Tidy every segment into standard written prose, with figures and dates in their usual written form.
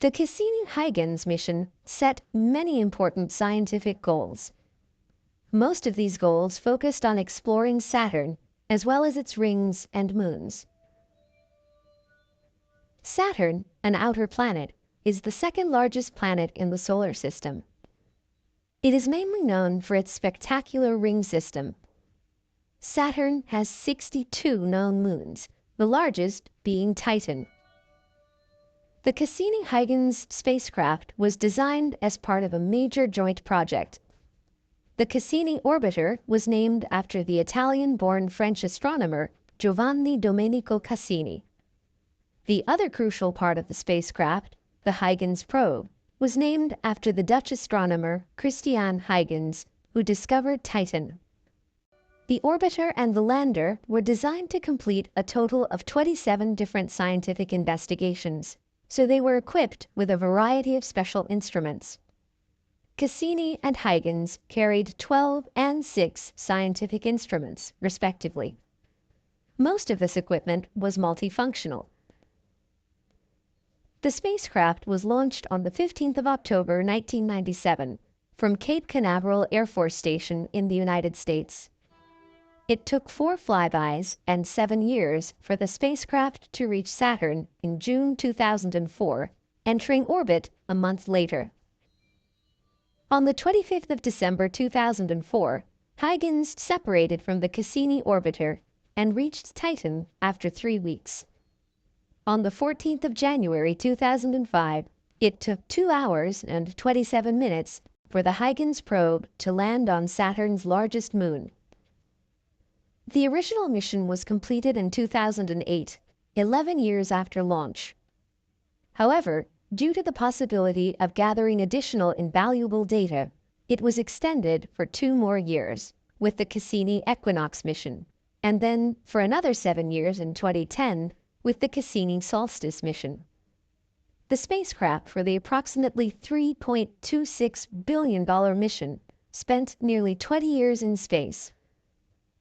The Cassini-Huygens mission set many important scientific goals. Most of these goals focused on exploring Saturn, as well as its rings and moons. Saturn, an outer planet, is the second largest planet in the solar system. It is mainly known for its spectacular ring system. Saturn has 62 known moons, the largest being Titan. The Cassini-Huygens spacecraft was designed as part of a major joint project. The Cassini Orbiter was named after the Italian-born French astronomer Giovanni Domenico Cassini. The other crucial part of the spacecraft, the Huygens Probe, was named after the Dutch astronomer Christiaan Huygens, who discovered Titan. The orbiter and the lander were designed to complete a total of 27 different scientific investigations, so they were equipped with a variety of special instruments. Cassini and Huygens carried 12 and 6 scientific instruments, respectively. Most of this equipment was multifunctional. The spacecraft was launched on the 15th of October 1997 from Cape Canaveral Air Force Station in the United States. It took 4 flybys and 7 years for the spacecraft to reach Saturn in June 2004, entering orbit a month later. On the 25th of December 2004, Huygens separated from the Cassini Orbiter and reached Titan after 3 weeks. On the 14th of January 2005, it took 2 hours and 27 minutes for the Huygens probe to land on Saturn's largest moon. The original mission was completed in 2008, 11 years after launch. However, due to the possibility of gathering additional invaluable data, it was extended for 2 more years with the Cassini Equinox mission, and then for another 7 years in 2010 with the Cassini Solstice mission. The spacecraft for the approximately $3.26 billion mission spent nearly 20 years in space.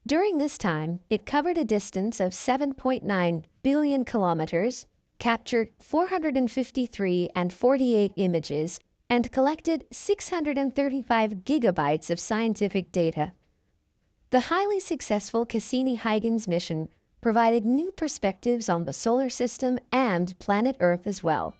During this time, it covered a distance of 7.9 billion kilometers, captured 453 and 48 images, and collected 635 gigabytes of scientific data. The highly successful Cassini-Huygens mission provided new perspectives on the solar system and planet Earth as well.